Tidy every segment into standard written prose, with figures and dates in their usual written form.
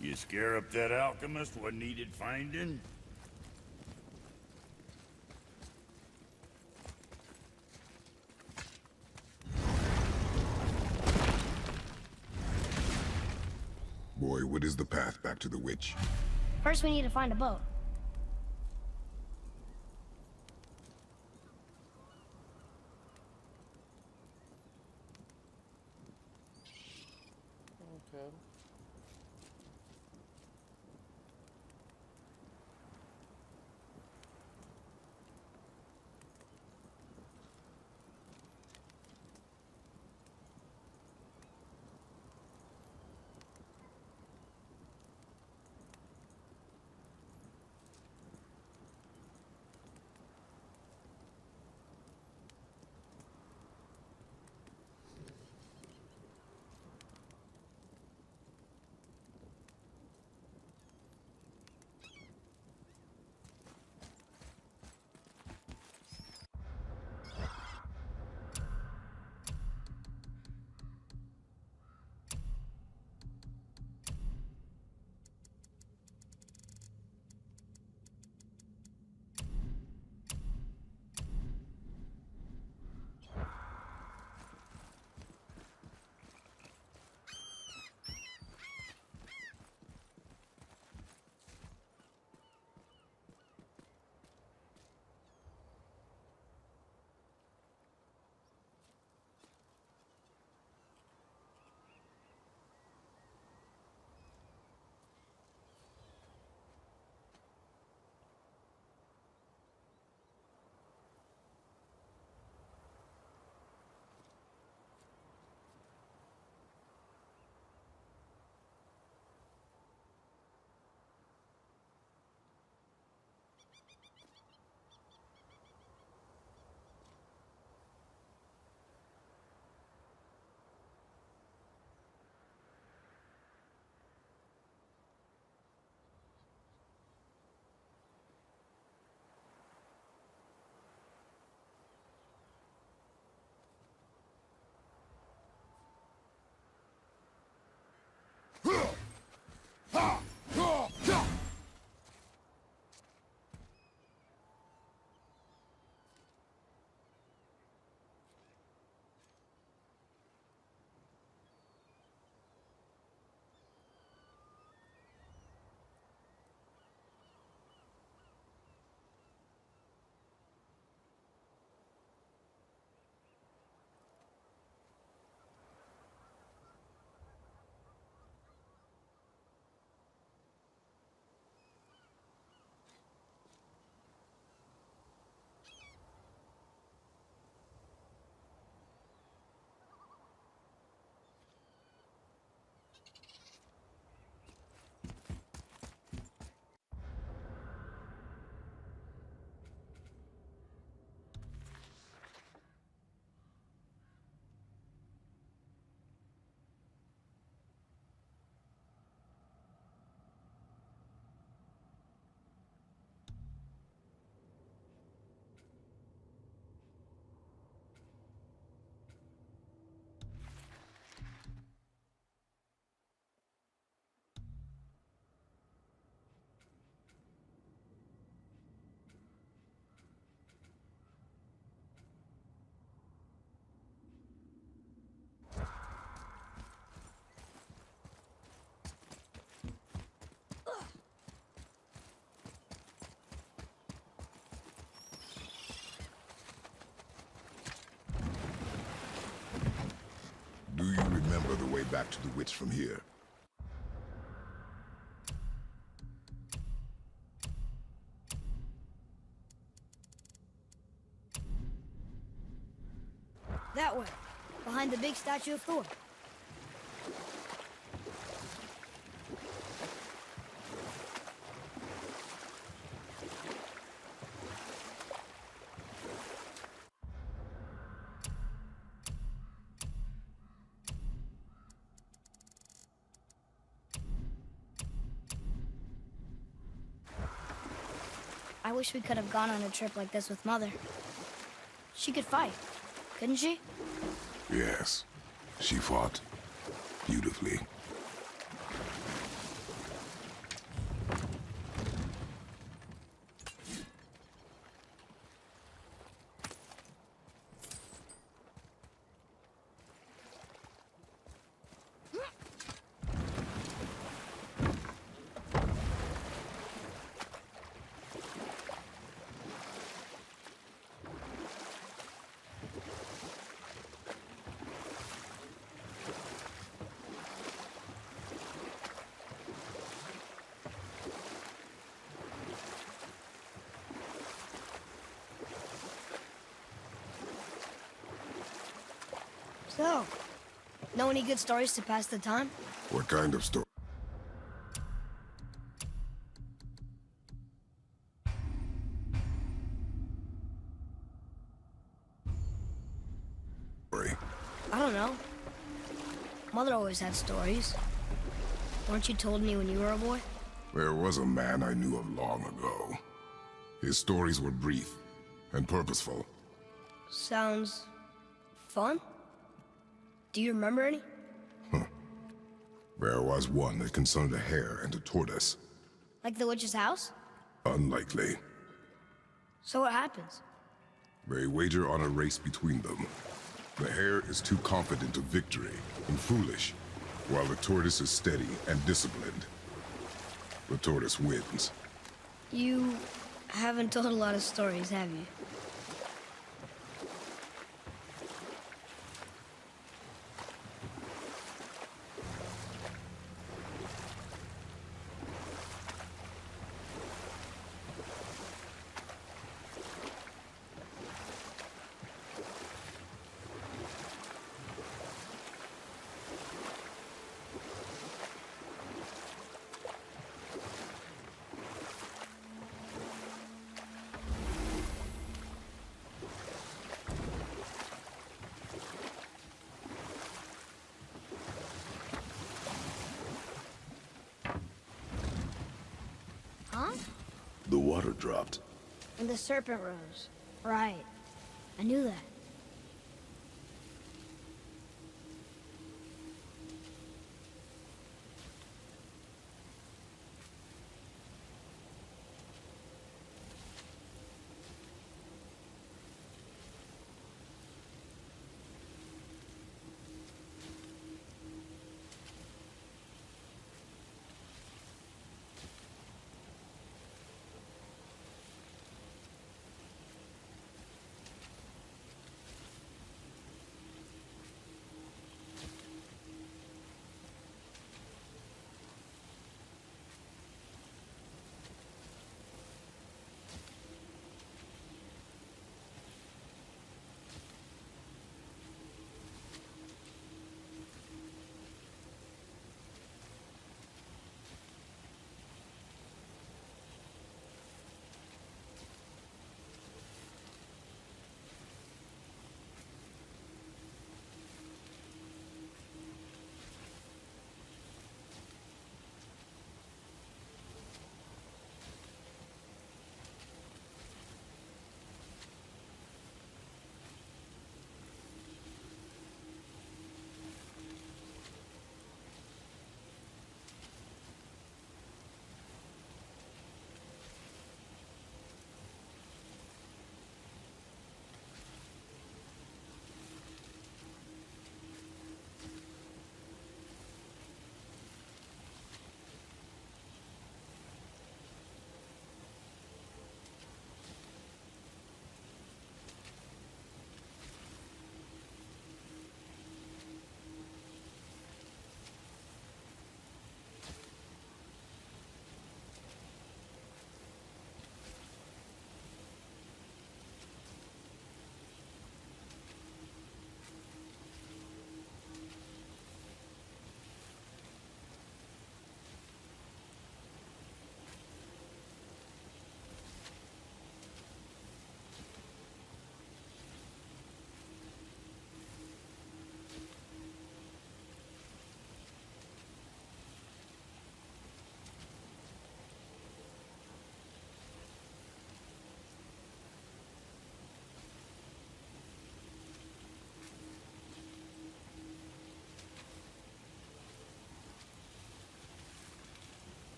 You scare up that alchemist what needed finding? Boy, what is the path back to the witch? First, we need to find a boat. Okay. Do you remember the way back to the witch from here? That way, behind the big statue of Thor. I wish we could have gone on a trip like this with Mother. She could fight, couldn't she? Yes. She fought beautifully. So, know any good stories to pass the time? What kind of story? I don't know. Mother always had stories. Weren't you told me when you were a boy? There was a man I knew of long ago. His stories were brief and purposeful. Sounds fun. Do you remember any? There was one that concerned a hare and a tortoise. Like the witch's house? Unlikely. So what happens? They wager on a race between them. The hare is too confident of victory and foolish, while the tortoise is steady and disciplined. The tortoise wins. You haven't told a lot of stories, have you? Huh? The water dropped. And the serpent rose. Right. I knew that.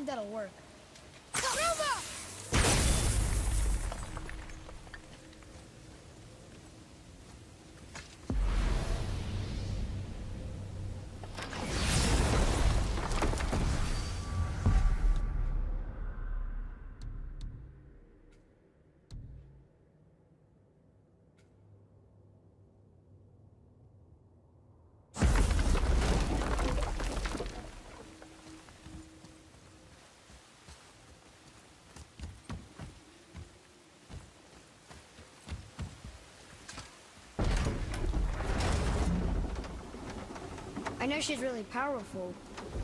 think that'll work. I know she's really powerful,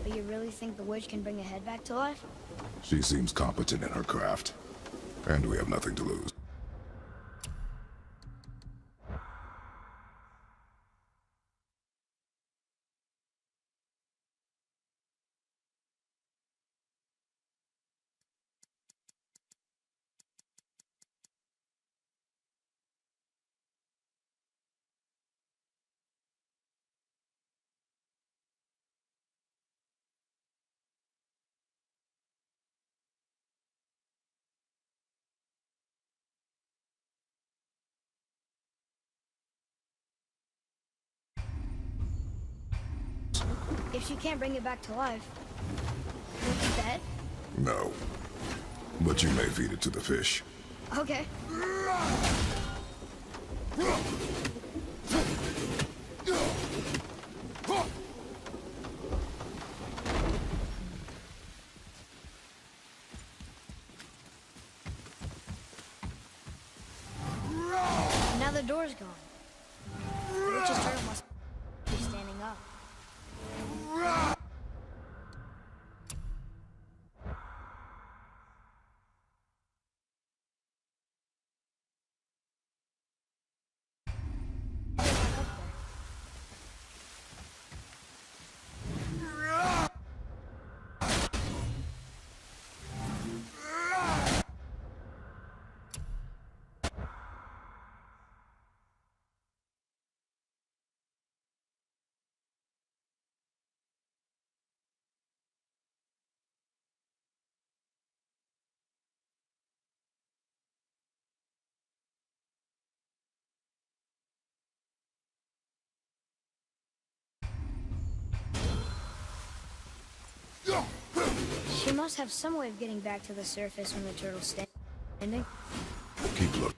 but you really think the witch can bring a head back to life? She seems competent in her craft, and we have nothing to lose. If she can't bring it back to life, will it be dead? No. But you may feed it to the fish. Okay. Now the door's gone. The witch's turtle must be standing up. Back up there. She must have some way of getting back to the surface when the turtle's standing. Keep looking.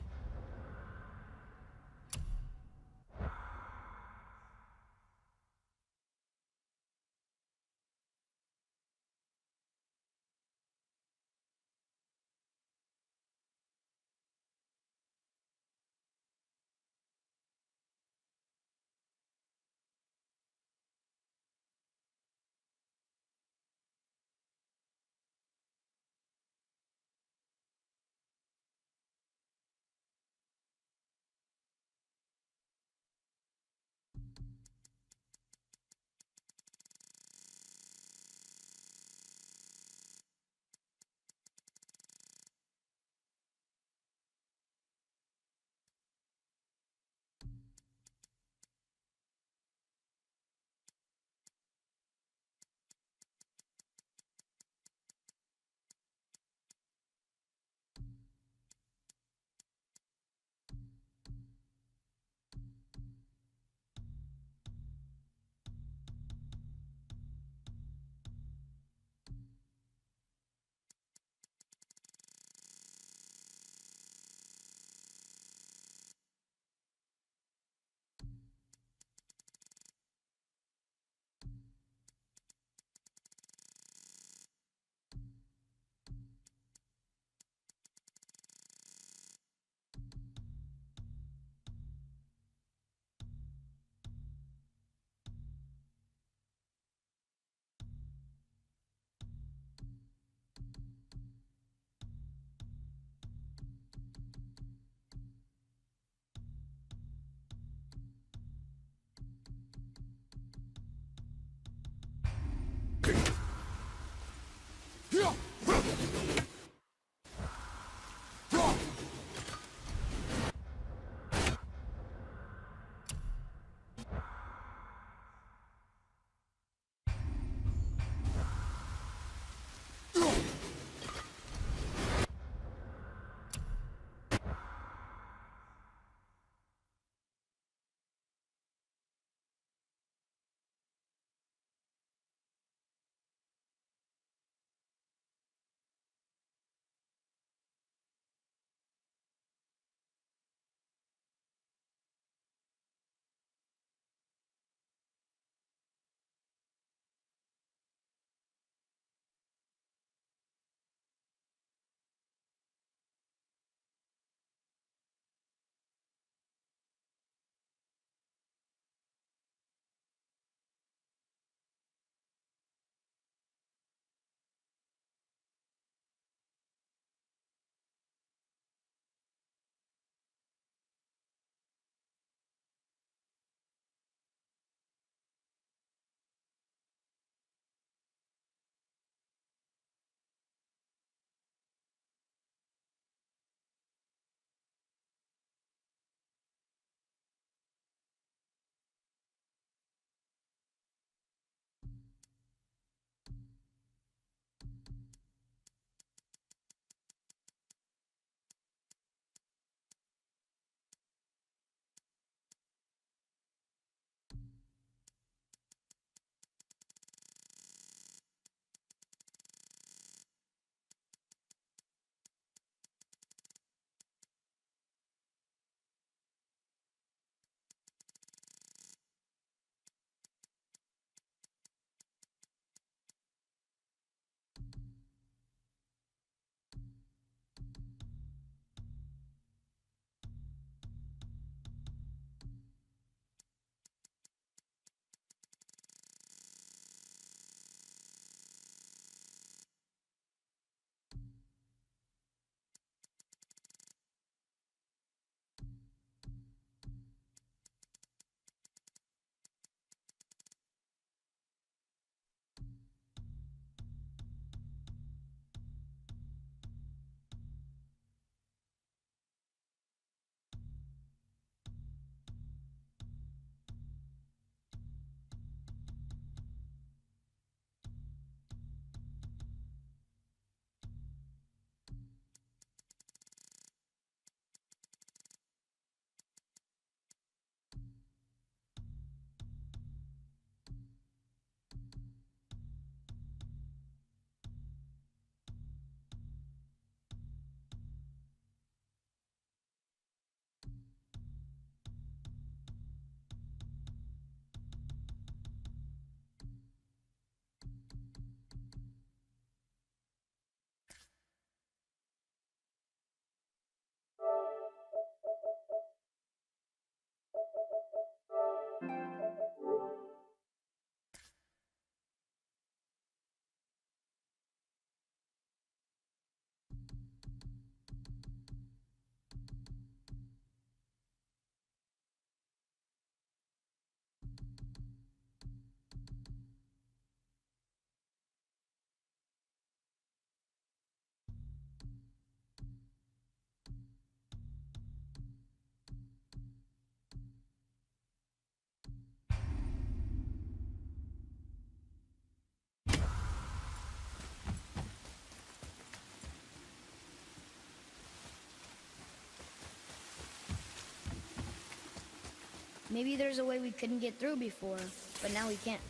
Maybe there's a way we couldn't get through before, but now we can't.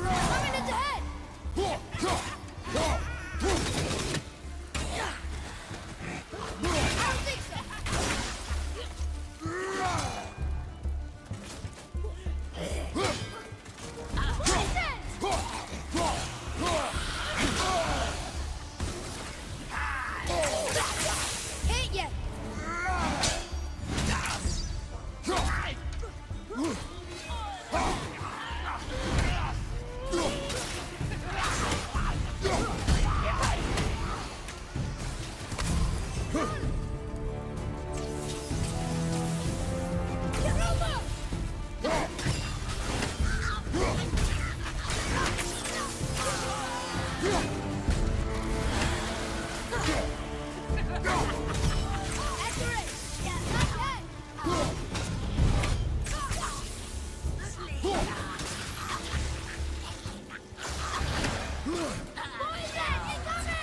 Coming into head! I don't think so! Hit ya! Get over! Accurate! Yeah, not yet! Poison! Incoming!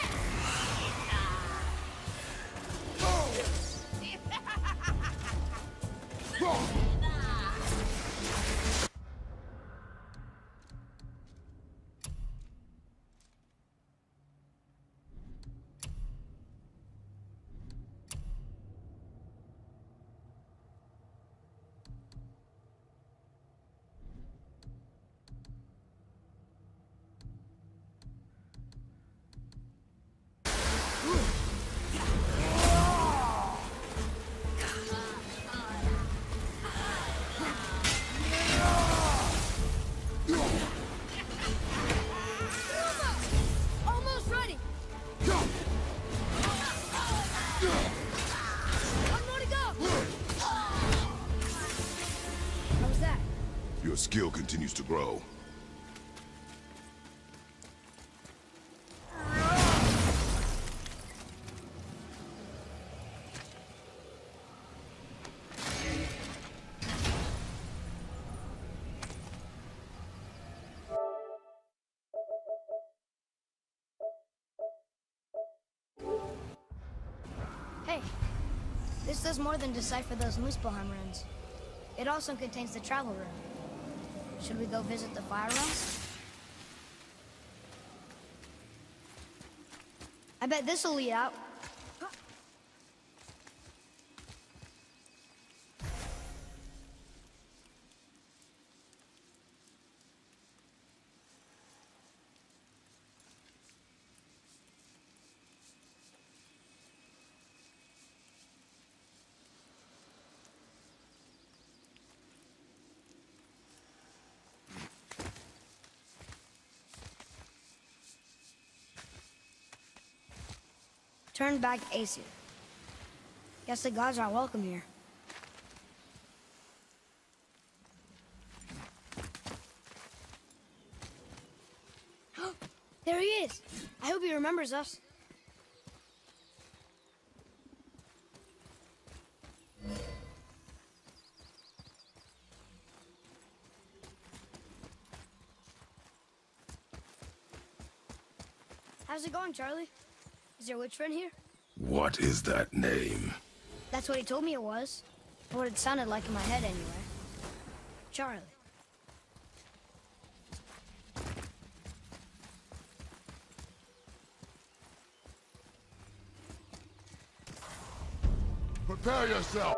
Almost ready! One more to go! How was that? Your skill continues to grow. Hey, this does more than decipher those Muspelheim runes. It also contains the travel room. Should we go visit the fire realms? I bet this'll lead out. Turn back Aesir. Guess the gods aren't welcome here. There he is! I hope he remembers us. How's it going, Charlie? Is your witch friend here? What is that name? That's what he told me it was. Or what it sounded like in my head anyway. Charlie. Prepare yourself!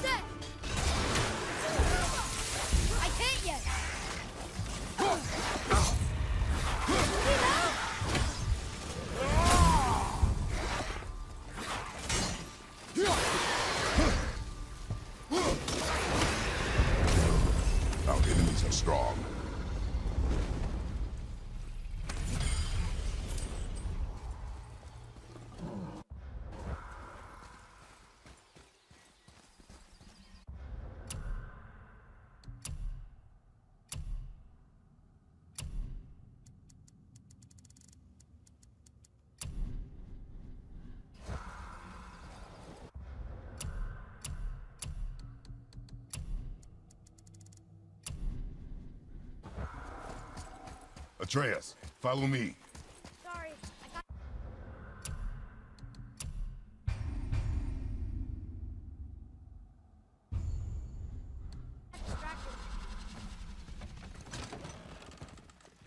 Set! I can't yet! Our enemies are strong. Atreus, follow me. Sorry, I got... distracted.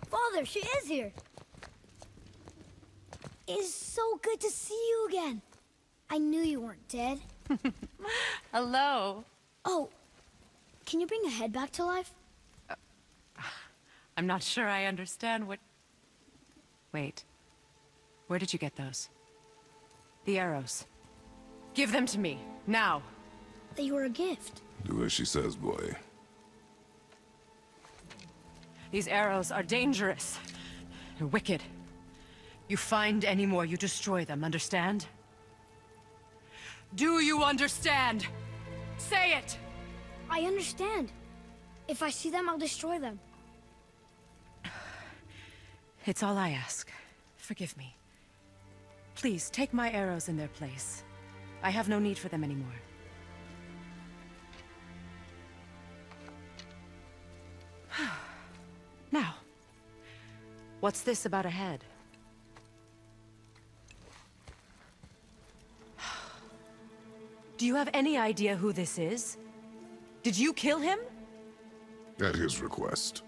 Father, she is here. It's so good to see you again. I knew you weren't dead. Hello. Oh, can you bring a head back to life? I'm not sure I understand what... Wait. Where did you get those? The arrows. Give them to me, now. They were a gift. Do as she says, boy. These arrows are dangerous. They're wicked. You find any more, you destroy them, understand? Do you understand? Say it! I understand. If I see them, I'll destroy them. It's all I ask. Forgive me. Please, take my arrows in their place. I have no need for them anymore. Now, what's this about a head? Do you have any idea who this is? Did you kill him? At his request.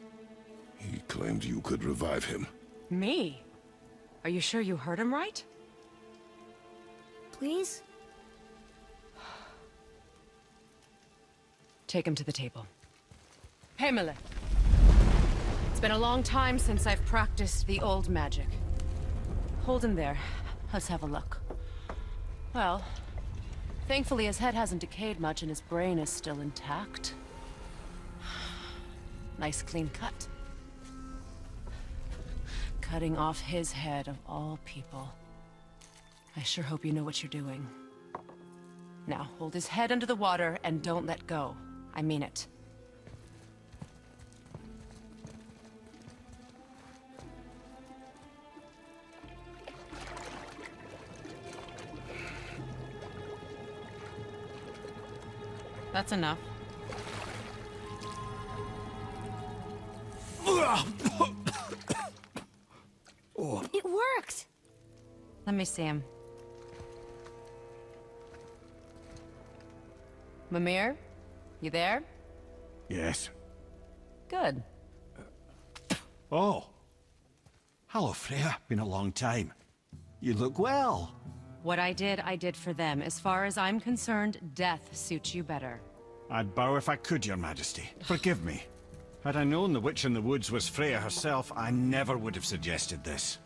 He claimed you could revive him. Me? Are you sure you heard him right? Please? Take him to the table. Pamela. It's been a long time since I've practiced the old magic. Hold him there. Let's have a look. Well, thankfully his head hasn't decayed much and his brain is still intact. Nice clean cut. Cutting off his head of all people. I sure hope you know what you're doing. Now, hold his head under the water and don't let go. I mean it. That's enough. It worked! Let me see him. Mimir? You there? Yes. Good. Oh. Hello, Freya. Been a long time. You look well. What I did for them. As far as I'm concerned, death suits you better. I'd bow if I could, Your Majesty. Forgive me. Had I known the witch in the woods was Freya herself, I never would have suggested this.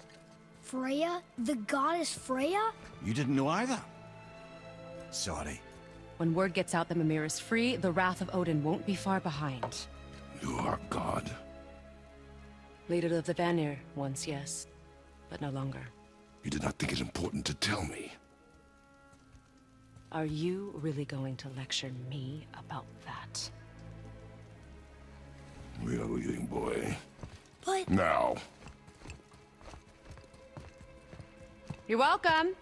Freya? The goddess Freya? You didn't know either? Sorry. When word gets out that Mimir is free, the wrath of Odin won't be far behind. You are God. Leader of the Vanir, once, yes. But no longer. You did not think it important to tell me. Are you really going to lecture me about that? breathing, boy. But Now. You're welcome.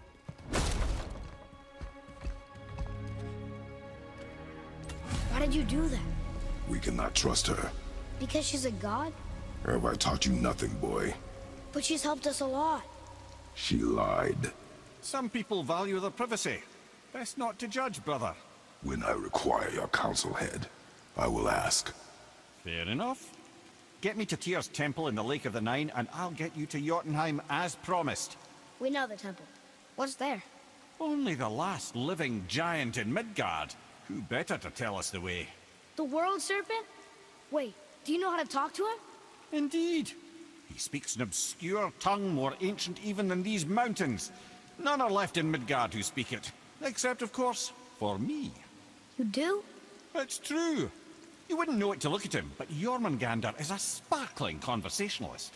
why did you do that? We cannot trust her. Because she's a god? Have I taught you nothing, boy? But she's helped us a lot. She lied. Some people value their privacy. Best not to judge, brother. When I require your counsel, head, I will ask. Fair enough. Get me to Tyr's temple in the Lake of the Nine, and I'll get you to Jotunheim as promised. We know the temple. What's there? Only the last living giant in Midgard. Who better to tell us the way? The world serpent? Wait, do you know how to talk to him? Indeed. He speaks an obscure tongue more ancient even than these mountains. None are left in Midgard who speak it. Except, of course, for me. You do? It's true. You wouldn't know it to look at him, but Jormungandr is a sparkling conversationalist.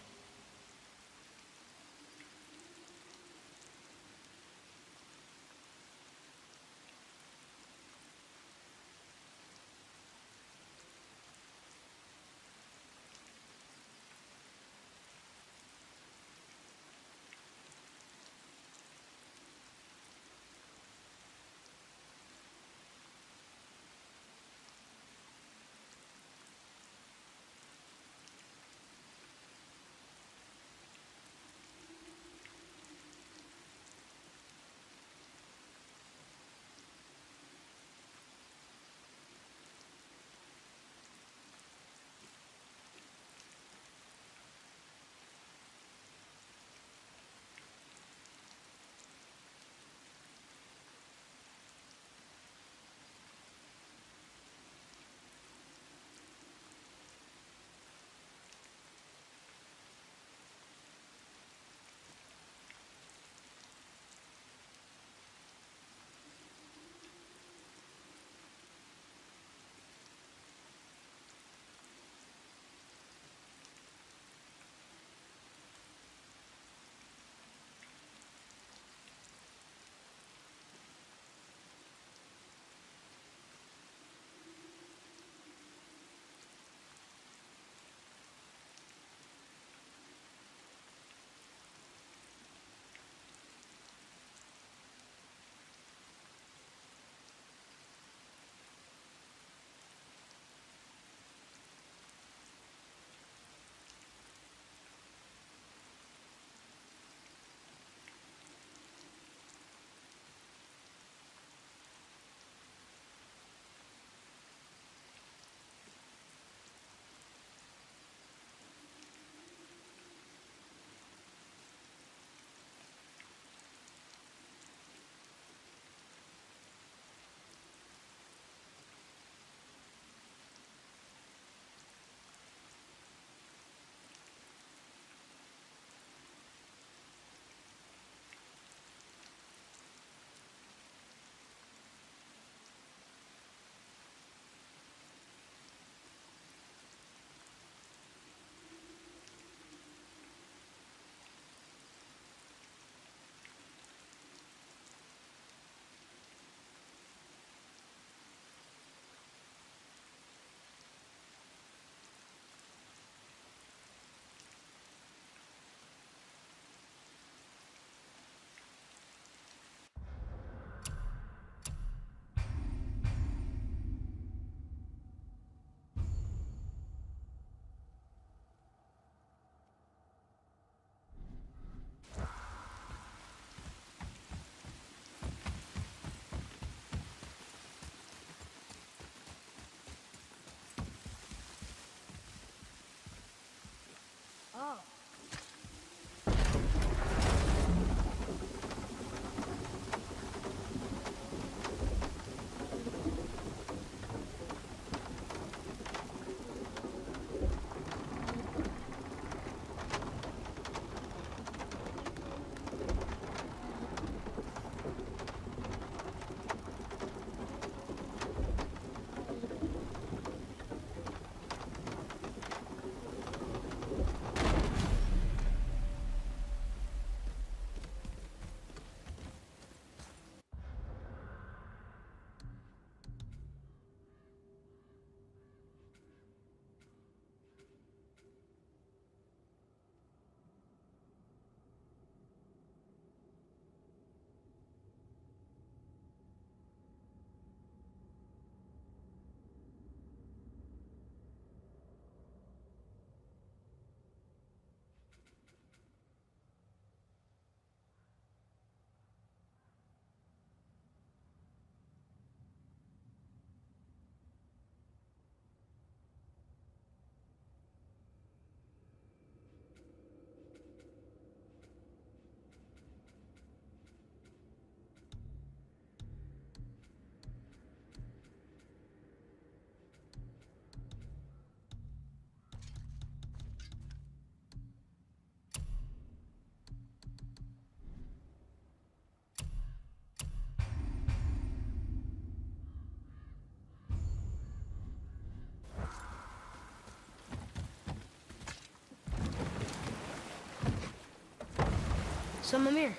So, Mimir,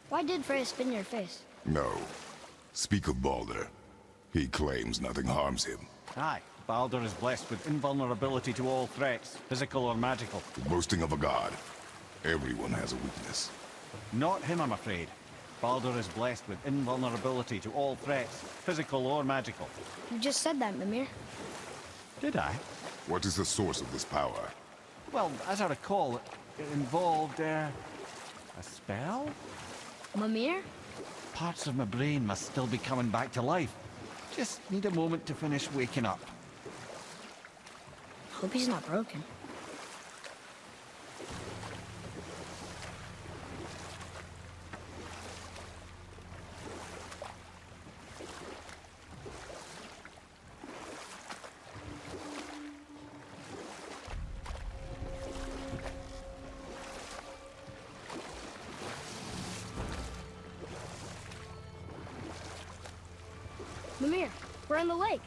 why did Freya spin your face? No. Speak of Baldur. He claims nothing harms him. Aye, Baldur is blessed with invulnerability to all threats, physical or magical. The boasting of a god. Everyone has a weakness. Not him, I'm afraid. Baldur is blessed with invulnerability to all threats, physical or magical. You just said that, Mimir. Did I? What is the source of this power? Well, as I recall, it involved, a spell? Mimir? Parts of my brain must still be coming back to life. Just need a moment to finish waking up. Hope he's not broken. Mimir, we're in the lake.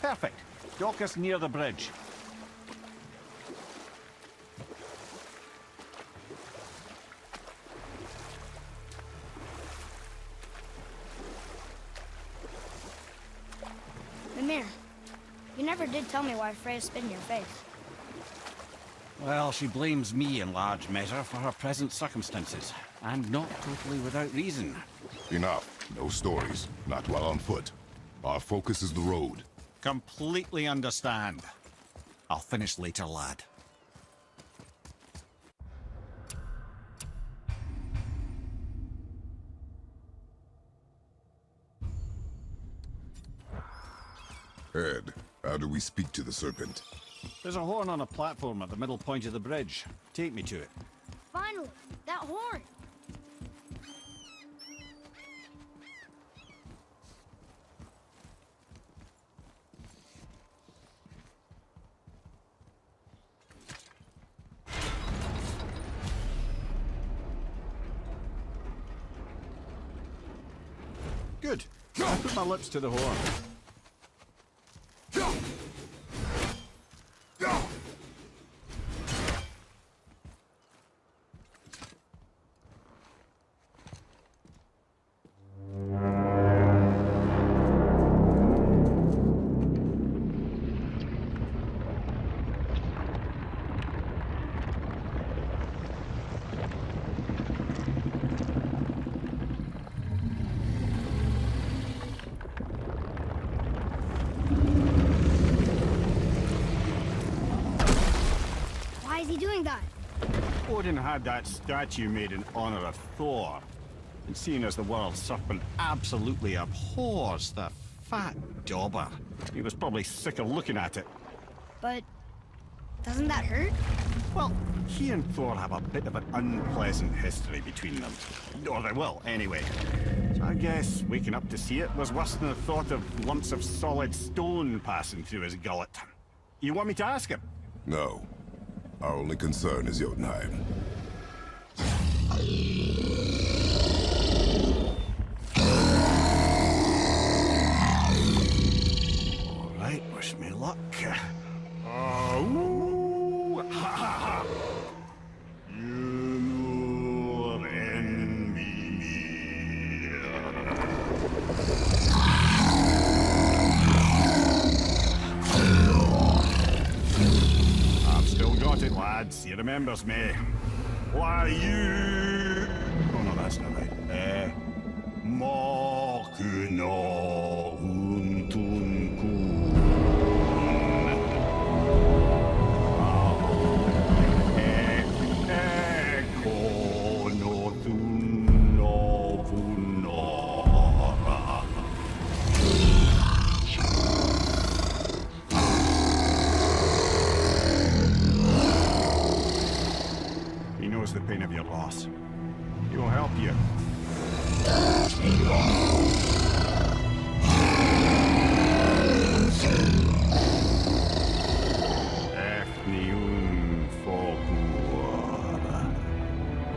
Perfect. Dock us near the bridge. Mimir, you never did tell me why Freya spit in your face. Well, she blames me in large measure for her present circumstances, and not totally without reason. Enough. No stories. Not while on foot. Our focus is the road. Completely understand. I'll finish later, lad. Ed, how do we speak to the serpent? There's a horn on a platform at the middle point of the bridge. Take me to it. Finally, that horn. Good. I put my lips to the horn. Why is he doing that? Odin had that statue made in honor of Thor. And seeing as the world serpent absolutely abhors the fat dauber, he was probably sick of looking at it. But doesn't that hurt? Well, he and Thor have a bit of an unpleasant history between them. Or they will, anyway. So I guess waking up to see it was worse than the thought of lumps of solid stone passing through his gullet. You want me to ask him? No. Our only concern is Jotunheim. All right, wish me luck. Oh, ha ha ha! You're in me. I've still got it, lads. He remembers me. Why you? Oh no, that's not right. Mokuno untunku. He knows the pain of your loss. He will help you.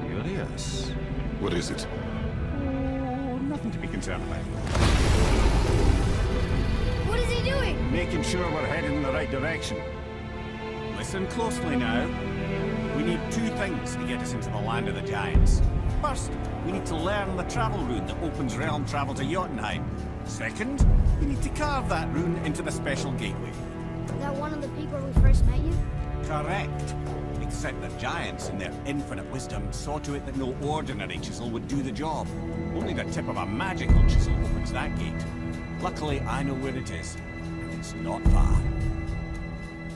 Curious. What is it? Oh, nothing to be concerned about. What is he doing? Making sure we're heading in the right direction. Listen closely now. We need two things to get us into the land of the giants. First, we need to learn the travel rune that opens realm travel to Jotunheim. Second, we need to carve that rune into the special gateway. That one on the peak where we first met you? Correct. Except the giants, in their infinite wisdom, saw to it that no ordinary chisel would do the job. Only the tip of a magical chisel opens that gate. Luckily, I know where it is. And it's not far.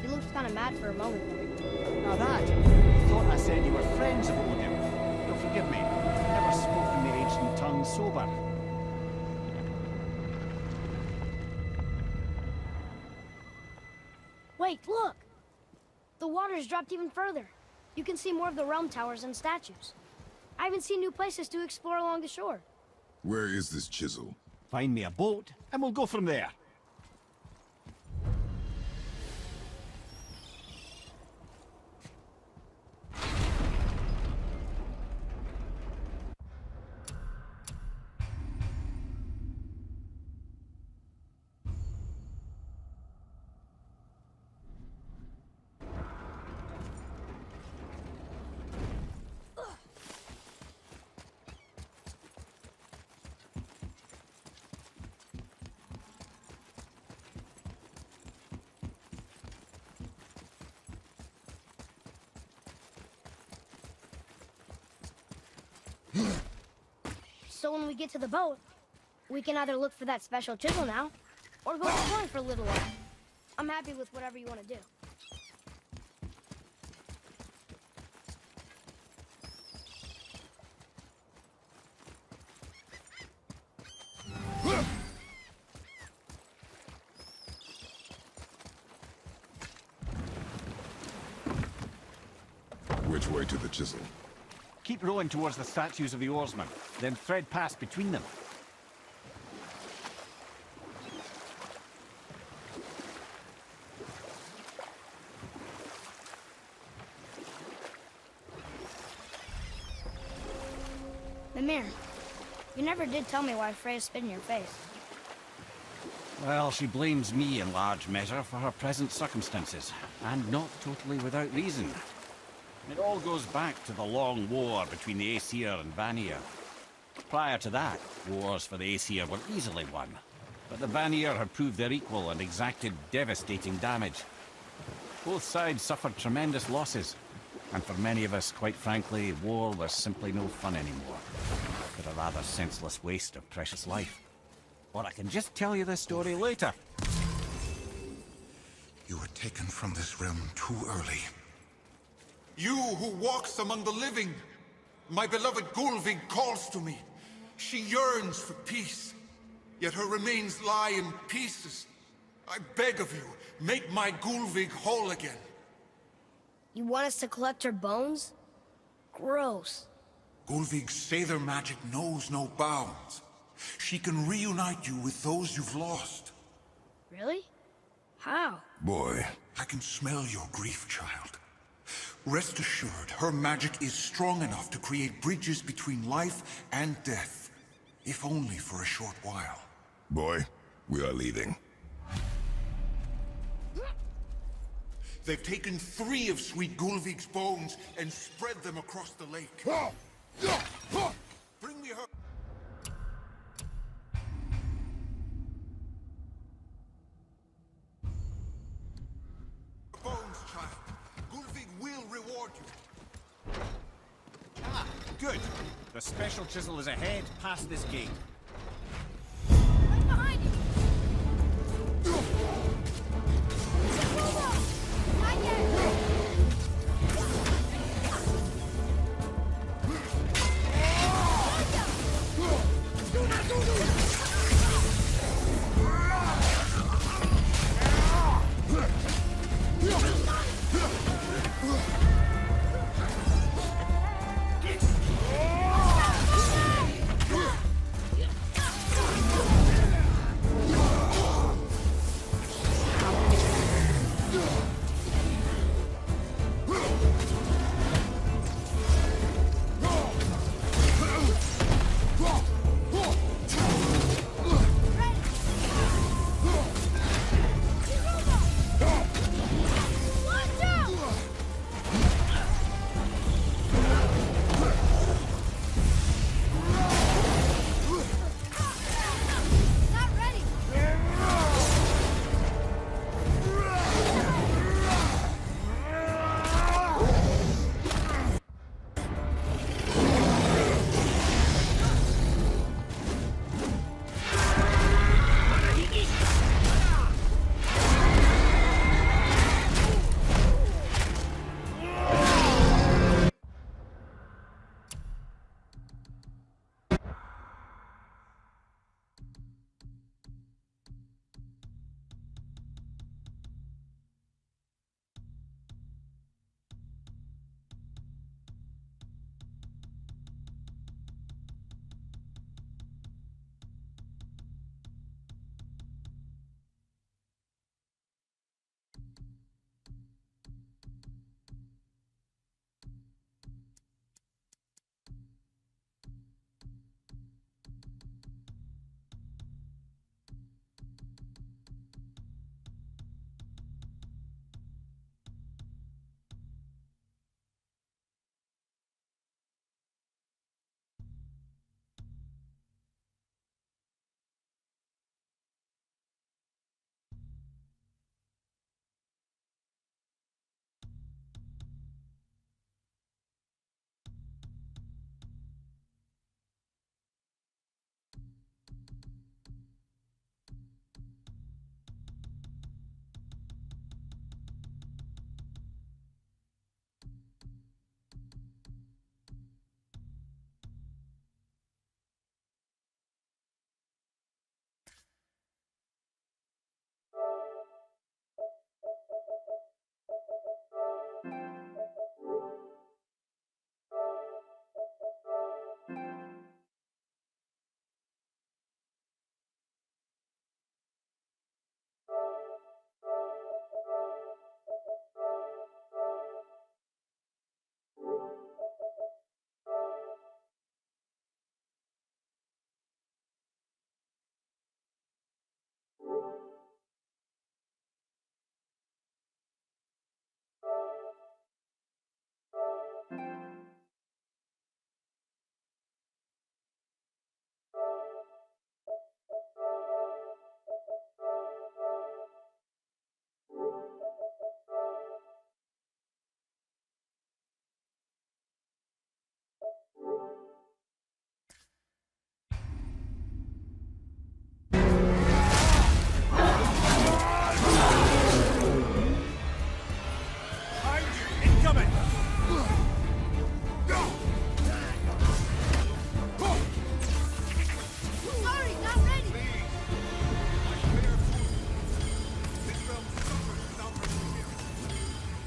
You looked kind of mad for a moment. Now that, I thought I said you were friends of Odin. You'll forgive me. I've never spoken the ancient tongue sober. Wait, look! The water's dropped even further. You can see more of the realm towers and statues. I even see new places to explore along the shore. Where is this chisel? Find me a boat, and we'll go from there. So when we get to the boat, we can either look for that special chisel now, or go exploring for a little while. I'm happy with whatever you want to do. Which way to the chisel? Keep rowing towards the statues of the oarsmen, then thread past between them. Mimir, you never did tell me why Freya spit in your face. Well, she blames me in large measure for her present circumstances, and not totally without reason. It all goes back to the long war between the Aesir and Vanir. Prior to that, wars for the Aesir were easily won, but the Vanir had proved their equal and exacted devastating damage. Both sides suffered tremendous losses, and for many of us, quite frankly, war was simply no fun anymore, but a rather senseless waste of precious life. Or I can just tell you this story later. You were taken from this realm too early. You who walks among the living, my beloved Gulvig calls to me. She yearns for peace, yet her remains lie in pieces. I beg of you, make my Gulvig whole again. You want us to collect her bones? Gross. Gulvig's Sather magic knows no bounds. She can reunite you with those you've lost. Really? How? Boy. I can smell your grief, child. Rest assured, her magic is strong enough to create bridges between life and death, if only for a short while. Boy, we are leaving. They've taken 3 of Sweet Gulvig's bones and spread them across the lake. Bring me her... bones, child. Gulvig will reward you. Ah, good. The special chisel is ahead, past this gate. Right behind you! Not yet!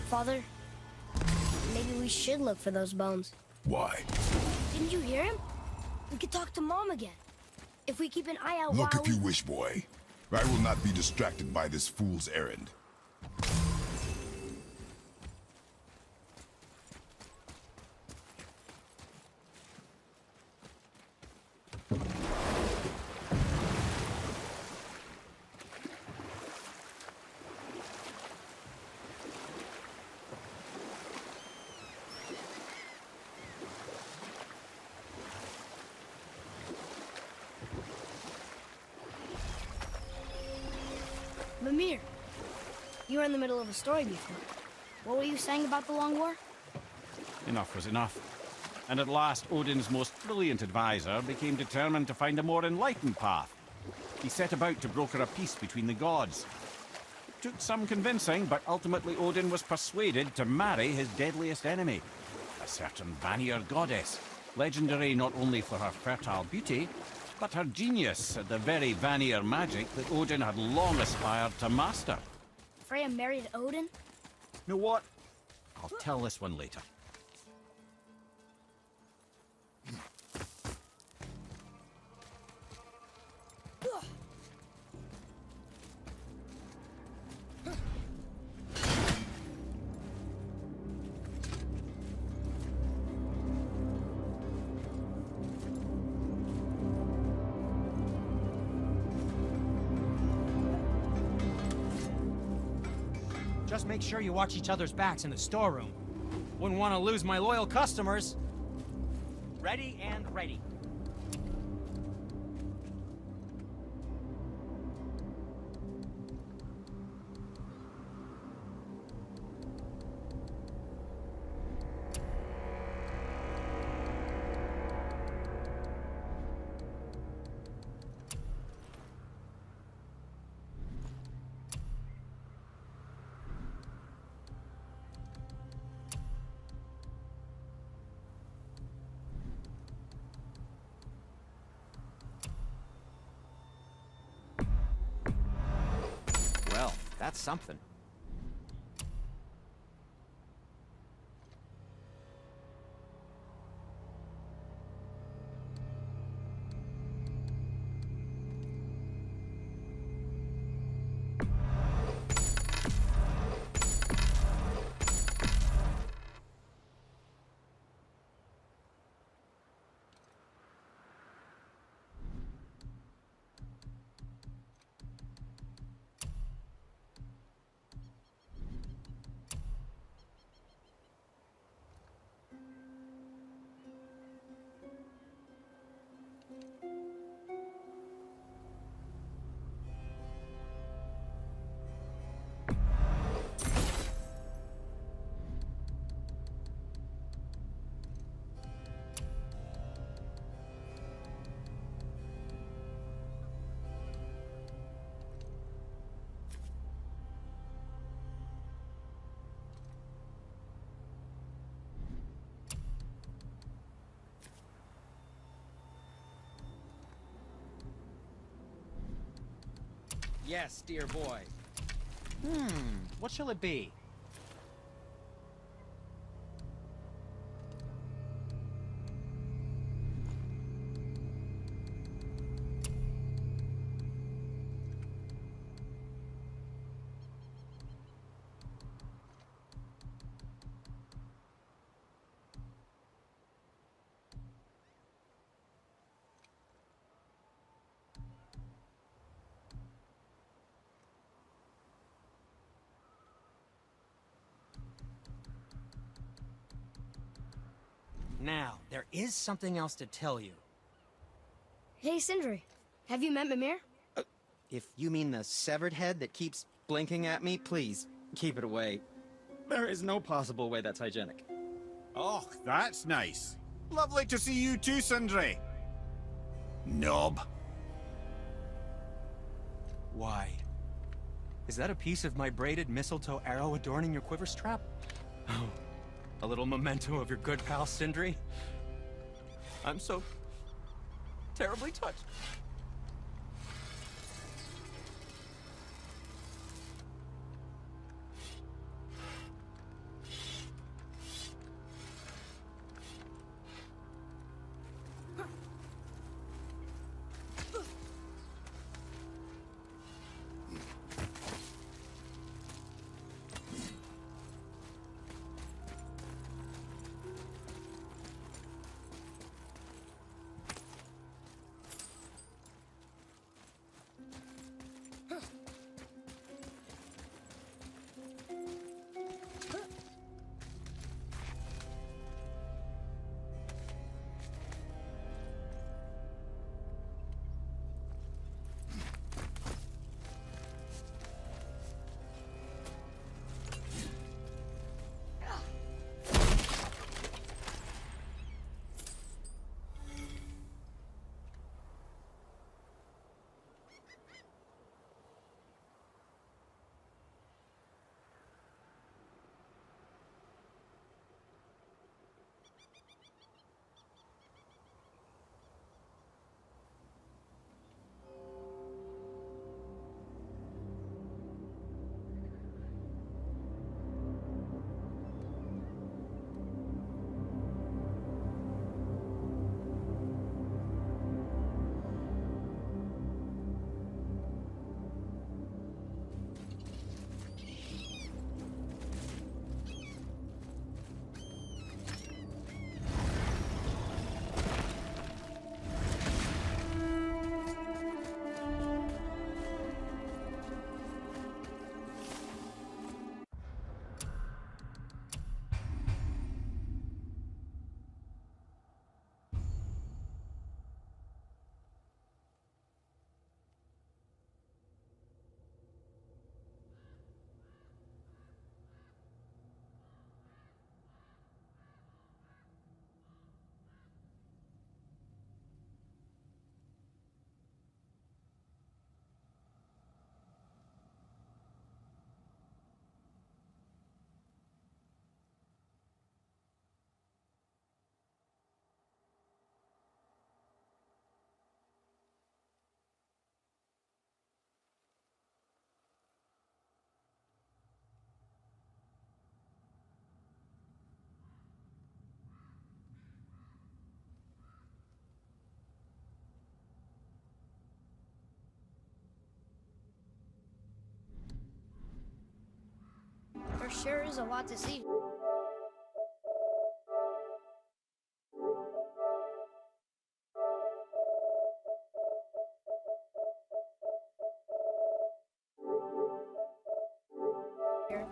Father, maybe we should look for those bones. Why? Didn't you hear him? We could talk to Mom again. If we keep an eye out Look while if you wish, boy. I will not be distracted by this fool's errand. Mimir, you were in the middle of a story before. What were you saying about the Long War? Enough was enough. And at last, Odin's most brilliant advisor became determined to find a more enlightened path. He set about to broker a peace between the gods. It took some convincing, but ultimately Odin was persuaded to marry his deadliest enemy, a certain Vanir goddess, legendary not only for her fertile beauty, but her genius at the very Vanir magic that Odin had long aspired to master. Freya married Odin? You know what? I'll tell this one later. Just make sure you watch each other's backs in the storeroom. Wouldn't want to lose my loyal customers. Ready and ready. Well, that's something. Yes, dear boy. What shall it be? Now, there is something else to tell you. Hey, Sindri. Have you met Mimir? If you mean the severed head that keeps blinking at me, please, keep it away. There is no possible way that's hygienic. Oh, that's nice. Lovely to see you too, Sindri. Knob. Why? Is that a piece of my braided mistletoe arrow adorning your quiver strap? Oh, a little memento of your good pal Sindri? I'm so terribly touched. There sure is a lot to see. Here.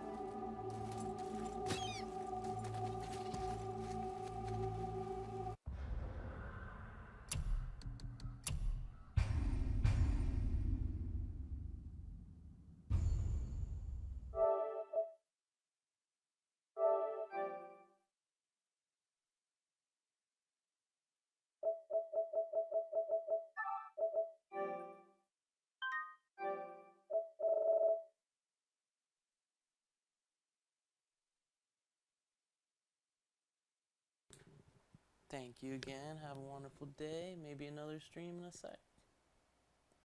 Thank you again. Have a wonderful day. Maybe another stream in a sec.